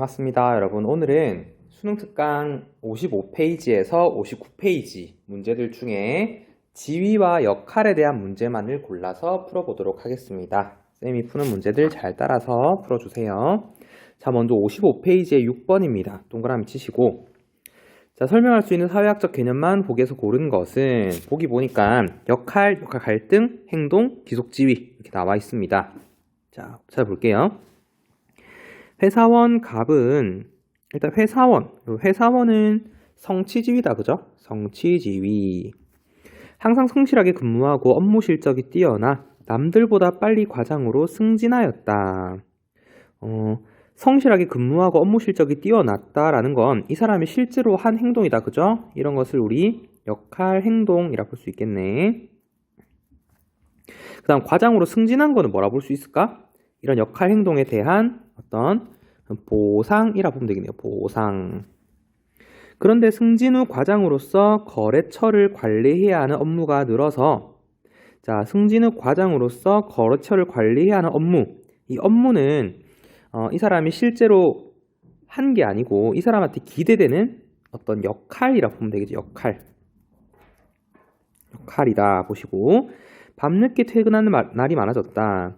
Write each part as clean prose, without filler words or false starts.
반갑습니다, 여러분. 오늘은 수능 특강 55페이지에서 59페이지 문제들 중에 지위와 역할에 대한 문제만을 골라서 풀어보도록 하겠습니다. 쌤이 푸는 문제들 잘 따라서 풀어주세요. 자, 먼저 55페이지의 6번입니다. 동그라미 치시고, 자, 설명할 수 있는 사회학적 개념만 보기에서 고른 것은, 보기 보니까 역할 갈등, 행동, 기속지위 이렇게 나와 있습니다. 자, 찾아볼게요. 회사원 갑은 일단 회사원은 성취지위다, 그죠? 성취지위. 항상 성실하게 근무하고 업무 실적이 뛰어나 남들보다 빨리 과장으로 승진하였다. 성실하게 근무하고 업무 실적이 뛰어났다라는 건 이 사람이 실제로 한 행동이다, 그죠? 이런 것을 우리 역할 행동이라 볼 수 있겠네. 그 다음 과장으로 승진한 거는 뭐라 볼 수 있을까? 이런 역할 행동에 대한 어떤 보상이라 보면 되겠네요. 보상. 그런데 승진 후 과장으로서 거래처를 관리해야 하는 업무가 늘어서, 자, 승진 후 과장으로서 거래처를 관리해야 하는 업무. 이 업무는 이 사람이 실제로 한 게 아니고 이 사람한테 기대되는 어떤 역할이라 보면 되겠죠. 역할이다 보시고, 밤늦게 퇴근하는 날이 많아졌다.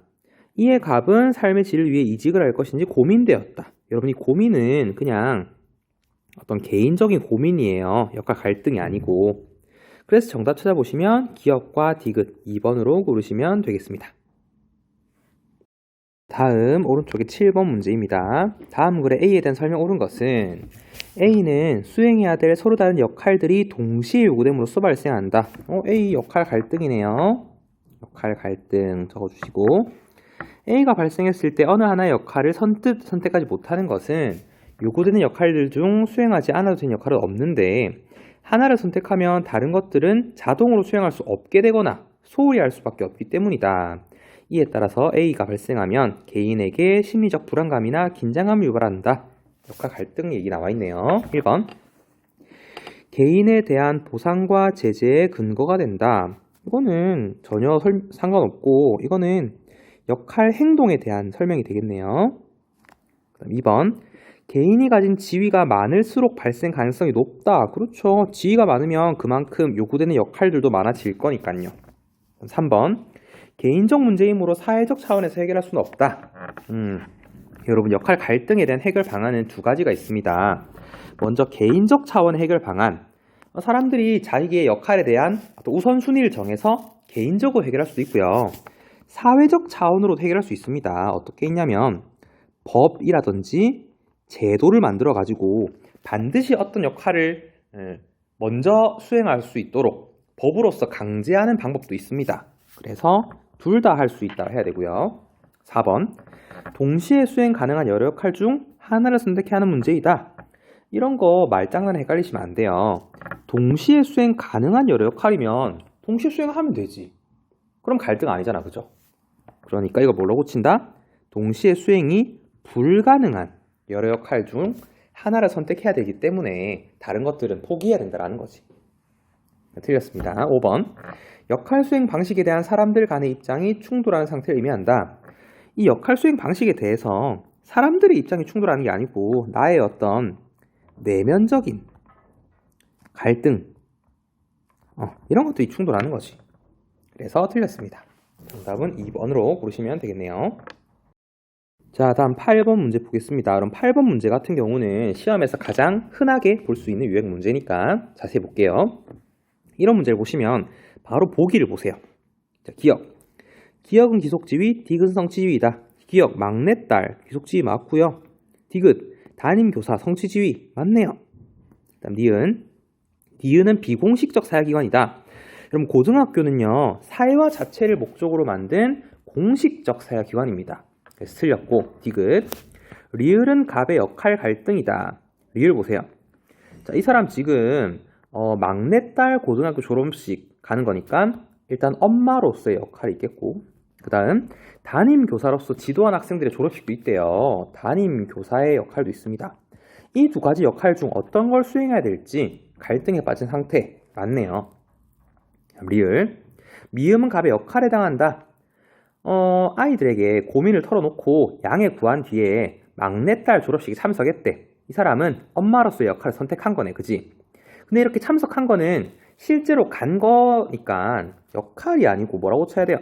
이에 갑은 삶의 질을 위해 이직을 할 것인지 고민되었다. 여러분, 이 고민은 그냥 어떤 개인적인 고민이에요. 역할 갈등이 아니고. 그래서 정답 찾아보시면 기업과 디귿 2번으로 고르시면 되겠습니다. 다음 오른쪽에 7번 문제입니다. 다음 글에 A에 대한 설명 옳은 것은, A는 수행해야 될 서로 다른 역할들이 동시에 요구됨으로써 발생한다. A 역할 갈등이네요. 역할 갈등 적어주시고, A가 발생했을 때 어느 하나의 역할을 선택하지 못하는 것은 요구되는 역할들 중 수행하지 않아도 되는 역할은 없는데, 하나를 선택하면 다른 것들은 자동으로 수행할 수 없게 되거나 소홀히 할 수밖에 없기 때문이다. 이에 따라서 A가 발생하면 개인에게 심리적 불안감이나 긴장감을 유발한다. 역할 갈등 얘기 나와 있네요. 1번. 개인에 대한 보상과 제재의 근거가 된다. 이거는 전혀 상관없고, 이거는 역할 행동에 대한 설명이 되겠네요. 그다음 2번. 개인이 가진 지위가 많을수록 발생 가능성이 높다. 그렇죠. 지위가 많으면 그만큼 요구되는 역할들도 많아질 거니까요. 3번. 개인적 문제이므로 사회적 차원에서 해결할 수는 없다. 여러분, 역할 갈등에 대한 해결 방안은 두 가지가 있습니다. 먼저 개인적 차원 해결 방안. 사람들이 자기의 역할에 대한 우선순위를 정해서 개인적으로 해결할 수도 있고요. 사회적 차원으로 해결할 수 있습니다. 어떻게 있냐면 법이라든지 제도를 만들어 가지고 반드시 어떤 역할을 먼저 수행할 수 있도록 법으로서 강제하는 방법도 있습니다. 그래서 둘 다 할 수 있다 해야 되고요. 4번. 동시에 수행 가능한 여러 역할 중 하나를 선택해야 하는 문제이다. 이런 거 말장난 헷갈리시면 안 돼요. 동시에 수행 가능한 여러 역할이면 동시에 수행하면 되지. 그럼 갈등 아니잖아, 그죠? 그러니까 이거 뭘로 고친다? 동시에 수행이 불가능한 여러 역할 중 하나를 선택해야 되기 때문에 다른 것들은 포기해야 된다는 거지. 틀렸습니다. 5번. 역할 수행 방식에 대한 사람들 간의 입장이 충돌하는 상태를 의미한다. 이 역할 수행 방식에 대해서 사람들의 입장이 충돌하는 게 아니고 나의 어떤 내면적인 갈등, 이런 것들이 충돌하는 거지. 그래서 틀렸습니다. 정답은 2번으로 고르시면 되겠네요. 자, 다음 8번 문제 보겠습니다. 그럼 8번 문제 같은 경우는 시험에서 가장 흔하게 볼 수 있는 유형 문제니까 자세히 볼게요. 이런 문제를 보시면 바로 보기를 보세요. 자, 기억은 기속지위, 디귿은 성취지위이다. 기억 막내딸 기속지위 맞고요. 디귿 담임교사 성취지위 맞네요. 그다음 니은은 비공식적 사회기관이다. 그럼 고등학교는요, 사회화 자체를 목적으로 만든 공식적 사회기관입니다. 그래서 틀렸고, 디귿. 리을은 갑의 역할 갈등이다. 리을 보세요. 자, 이 사람 지금 막내딸 고등학교 졸업식 가는 거니까 일단 엄마로서의 역할이 있겠고, 그 다음 담임교사로서 지도한 학생들의 졸업식도 있대요. 담임교사의 역할도 있습니다. 이 두 가지 역할 중 어떤 걸 수행해야 될지 갈등에 빠진 상태 맞네요. 리을. 미음은 갑의 역할에 해당한다. 아이들에게 고민을 털어놓고 양해 구한 뒤에 막내딸 졸업식에 참석했대. 이 사람은 엄마로서의 역할을 선택한 거네, 그지? 근데 이렇게 참석한 거는 실제로 간 거니까 역할이 아니고 뭐라고 쳐야 돼요?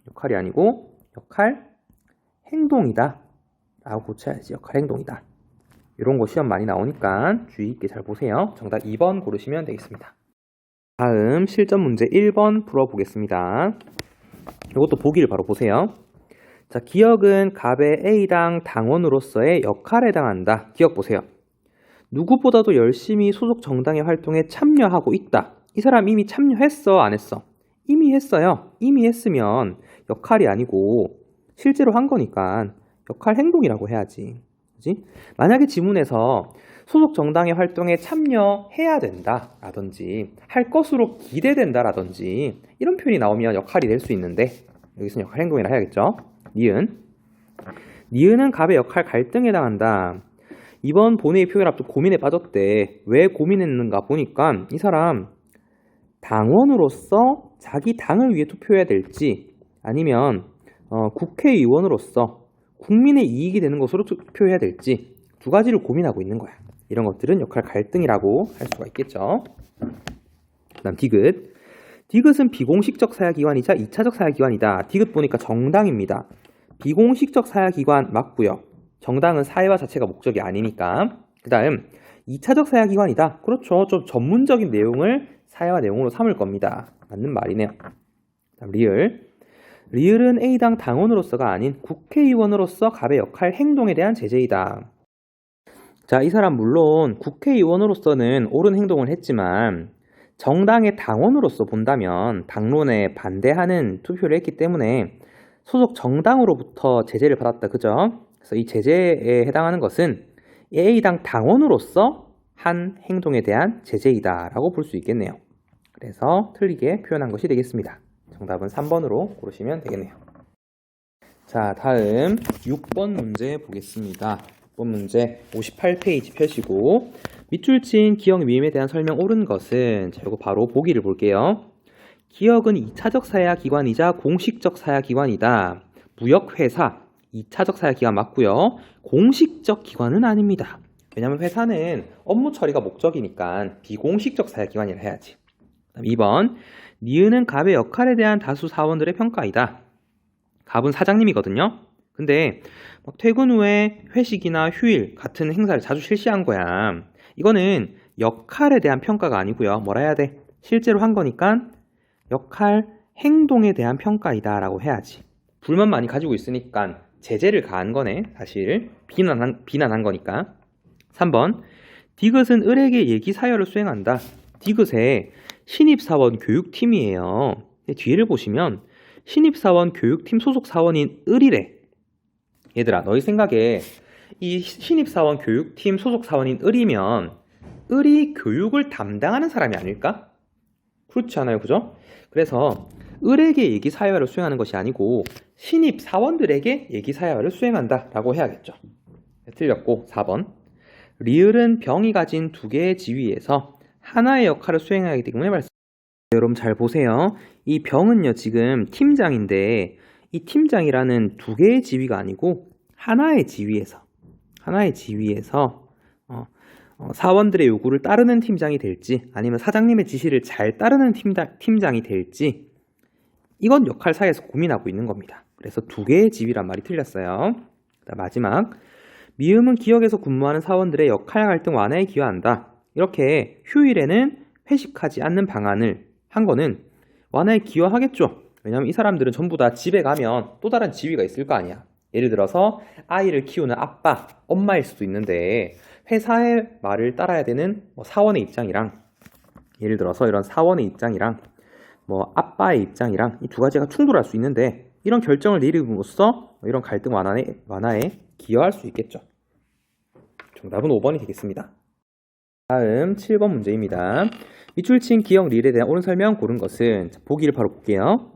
역할이 아니고 역할 행동이다 라고 고쳐야지. 역할 행동이다. 이런 거 시험 많이 나오니까 주의 있게 잘 보세요. 정답 2번 고르시면 되겠습니다. 다음 실전 문제 1번 풀어보겠습니다. 이것도 보기를 바로 보세요. 자, 기억은 갑의 A당 당원으로서의 역할에 해당한다. 기억 보세요. 누구보다도 열심히 소속 정당의 활동에 참여하고 있다. 이 사람 이미 참여했어, 안 했어? 이미 했어요. 이미 했으면 역할이 아니고 실제로 한 거니까 역할 행동이라고 해야지. 그지? 만약에 지문에서 소속 정당의 활동에 참여해야 된다 라든지 할 것으로 기대된다 라든지 이런 표현이 나오면 역할이 될 수 있는데 여기서는 역할 행동이라 해야겠죠. 니은은 갑의 역할 갈등에 해당한다. 이번 본회의 표현 앞둔 고민에 빠졌대. 왜 고민했는가 보니까 이 사람 당원으로서 자기 당을 위해 투표해야 될지 아니면 국회의원으로서 국민의 이익이 되는 것으로 투표해야 될지 두 가지를 고민하고 있는 거야. 이런 것들은 역할 갈등이라고 할 수가 있겠죠. 그다음 디귿. 디귿은 비공식적 사회기관이자 2차적 사회기관이다. 디귿 보니까 정당입니다. 비공식적 사회기관 맞고요. 정당은 사회화 자체가 목적이 아니니까. 그 다음 2차적 사회기관이다. 그렇죠. 좀 전문적인 내용을 사회화 내용으로 삼을 겁니다. 맞는 말이네요. 다음 리을은 A당 당원으로서가 아닌 국회의원으로서 갑의 역할 행동에 대한 제재이다. 자, 이 사람 물론 국회의원으로서는 옳은 행동을 했지만 정당의 당원으로서 본다면 당론에 반대하는 투표를 했기 때문에 소속 정당으로부터 제재를 받았다. 그죠? 그래서 이 제재에 해당하는 것은 A당 당원으로서 한 행동에 대한 제재이다 라고 볼 수 있겠네요. 그래서 틀리게 표현한 것이 되겠습니다. 정답은 3번으로 고르시면 되겠네요. 자, 다음 6번 문제 보겠습니다. 6번 문제 58페이지 펴시고 밑줄 친 기억 미음에 대한 설명 옳은 것은 자, 이거 바로 보기를 볼게요. 기억은 2차적 사회기관이자 공식적 사회기관이다. 무역회사 2차적 사회기관 맞고요. 공식적 기관은 아닙니다. 왜냐하면 회사는 업무 처리가 목적이니까 비공식적 사회기관이라 해야지. 2번 니은은 갑의 역할에 대한 다수 사원들의 평가이다. 갑은 사장님이거든요. 근데 퇴근 후에 회식이나 휴일 같은 행사를 자주 실시한 거야. 이거는 역할에 대한 평가가 아니고요. 뭐라 해야 돼? 실제로 한 거니까 역할 행동에 대한 평가이다 라고 해야지. 불만 많이 가지고 있으니까 제재를 가한 거네. 사실 비난한 거니까. 3번 디귿은 을에게 얘기 사열을 수행한다. 디귿의 신입사원 교육팀이에요. 뒤를 보시면 신입사원 교육팀 소속 사원인 을이래. 얘들아, 너희 생각에 이 신입사원 교육팀 소속 사원인 을이면 을이 교육을 담당하는 사람이 아닐까? 그렇지 않아요, 그죠? 그래서 을에게 얘기 사회화를 수행하는 것이 아니고 신입사원들에게 얘기 사회화를 수행한다 라고 해야겠죠. 틀렸고 4번 리을은 병이 가진 두 개의 지위에서 하나의 역할을 수행하기 때문에 말씀. 여러분 잘 보세요. 이 병은요 지금 팀장인데 이 팀장이라는 두 개의 지위가 아니고 하나의 지위에서 사원들의 요구를 따르는 팀장이 될지 아니면 사장님의 지시를 잘 따르는 팀장이 될지 이건 역할 사이에서 고민하고 있는 겁니다. 그래서 두 개의 지위란 말이 틀렸어요. 마지막 미음은 기업에서 근무하는 사원들의 역할 갈등 완화에 기여한다. 이렇게 휴일에는 회식하지 않는 방안을 한 거는 완화에 기여하겠죠. 왜냐하면 이 사람들은 전부 다 집에 가면 또 다른 지위가 있을 거 아니야. 예를 들어서 아이를 키우는 아빠, 엄마일 수도 있는데 회사의 말을 따라야 되는 사원의 입장이랑 예를 들어서 이런 사원의 입장이랑 아빠의 입장이랑 이 두 가지가 충돌할 수 있는데 이런 결정을 내림으로써 이런 갈등 완화에 기여할 수 있겠죠. 정답은 5번이 되겠습니다. 다음 7번 문제입니다. 밑줄 친 기억 릴에 대한 옳은 설명 고른 것은 보기를 바로 볼게요.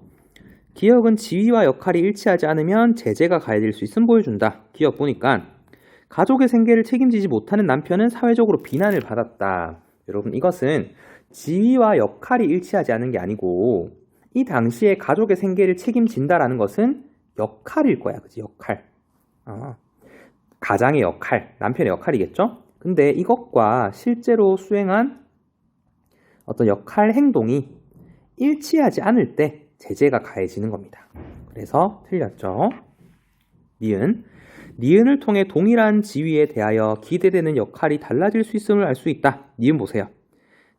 기억은 지위와 역할이 일치하지 않으면 제재가 가해질 수 있음 보여준다. 기억 보니까 가족의 생계를 책임지지 못하는 남편은 사회적으로 비난을 받았다. 여러분 이것은 지위와 역할이 일치하지 않은 게 아니고 이 당시에 가족의 생계를 책임진다라는 것은 역할일 거야. 그치? 역할. 가장의 역할, 남편의 역할이겠죠? 근데 이것과 실제로 수행한 어떤 역할 행동이 일치하지 않을 때 제재가 가해지는 겁니다. 그래서 틀렸죠. 니은. 니은을 통해 동일한 지위에 대하여 기대되는 역할이 달라질 수 있음을 알 수 있다. 니은 보세요.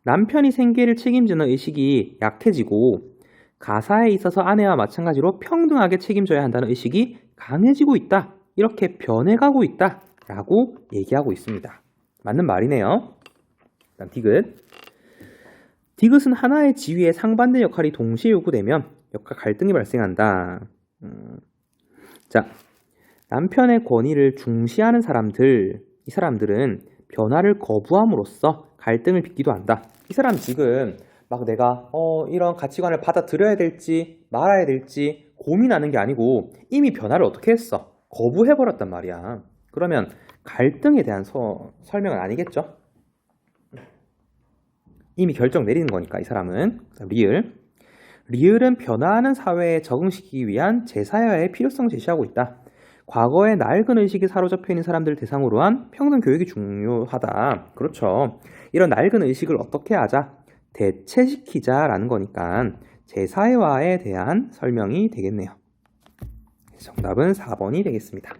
남편이 생계를 책임지는 의식이 약해지고 가사에 있어서 아내와 마찬가지로 평등하게 책임져야 한다는 의식이 강해지고 있다. 이렇게 변해가고 있다. 라고 얘기하고 있습니다. 맞는 말이네요. 다음 디귿. 디귿은 하나의 지위에 상반된 역할이 동시에 요구되면 역할 갈등이 발생한다. 자, 남편의 권위를 중시하는 사람들, 이 사람들은 변화를 거부함으로써 갈등을 빚기도 한다. 이 사람 지금 막 내가 이런 가치관을 받아들여야 될지 말아야 될지 고민하는 게 아니고 이미 변화를 어떻게 했어? 거부해버렸단 말이야. 그러면 갈등에 대한 설명은 아니겠죠? 이미 결정 내리는 거니까 이 사람은. 리을. 리을은 변화하는 사회에 적응시키기 위한 제사여의 필요성 제시하고 있다. 과거의 낡은 의식에 사로잡혀 있는 사람들을 대상으로 한 평등 교육이 중요하다. 그렇죠. 이런 낡은 의식을 어떻게 하자? 대체시키자라는 거니까 제사회화에 대한 설명이 되겠네요. 정답은 4번이 되겠습니다. 자,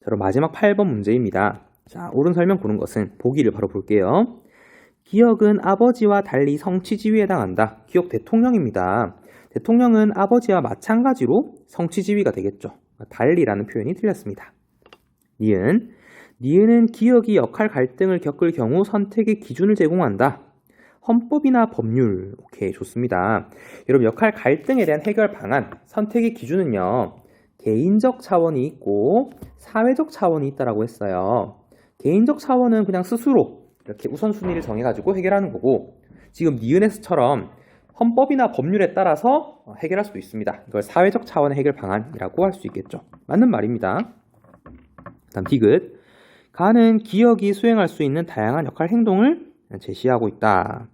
그럼 마지막 8번 문제입니다. 자, 옳은 설명 고른 것은 보기를 바로 볼게요. 기역은 아버지와 달리 성취지위에 해당한다. 기역 대통령입니다. 대통령은 아버지와 마찬가지로 성취지위가 되겠죠. 달리라는 표현이 틀렸습니다. 니은. 니은은 기역이 역할 갈등을 겪을 경우 선택의 기준을 제공한다. 헌법이나 법률. 오케이, 좋습니다. 여러분, 역할 갈등에 대한 해결 방안, 선택의 기준은요, 개인적 차원이 있고 사회적 차원이 있다라고 했어요. 개인적 차원은 그냥 스스로 이렇게 우선순위를 정해가지고 해결하는 거고, 지금 니은에서처럼 헌법이나 법률에 따라서 해결할 수도 있습니다. 이걸 사회적 차원의 해결 방안이라고 할 수 있겠죠. 맞는 말입니다. 다음 디귿. 가는 기역이 수행할 수 있는 다양한 역할 행동을 제시하고 있다.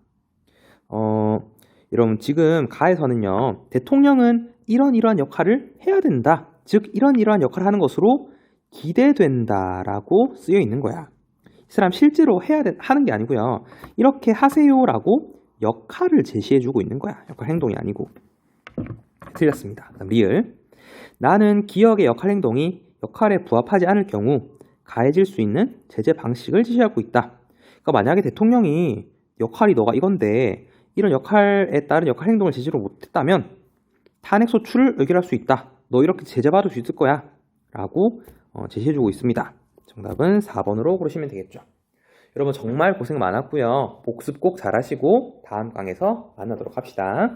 여러분, 지금 가에서는요, 대통령은 이러한 역할을 해야 된다. 즉 이러한 역할을 하는 것으로 기대된다라고 쓰여 있는 거야. 이 사람 실제로 하는 게 아니고요. 이렇게 하세요라고 역할을 제시해주고 있는 거야. 역할 행동이 아니고. 틀렸습니다. 그다음 리을. 나는 기역의 역할 행동이 역할에 부합하지 않을 경우 가해질 수 있는 제재 방식을 제시하고 있다. 그러니까 만약에 대통령이 역할이 너가 이건데 이런 역할에 따른 역할 행동을 제시를 못했다면 탄핵 소추를 의결할 수 있다. 너 이렇게 제재받을 수 있을 거야. 라고 제시해주고 있습니다. 정답은 4번으로 고르시면 되겠죠. 여러분 정말 고생 많았고요. 복습 꼭 잘하시고 다음 강에서 만나도록 합시다.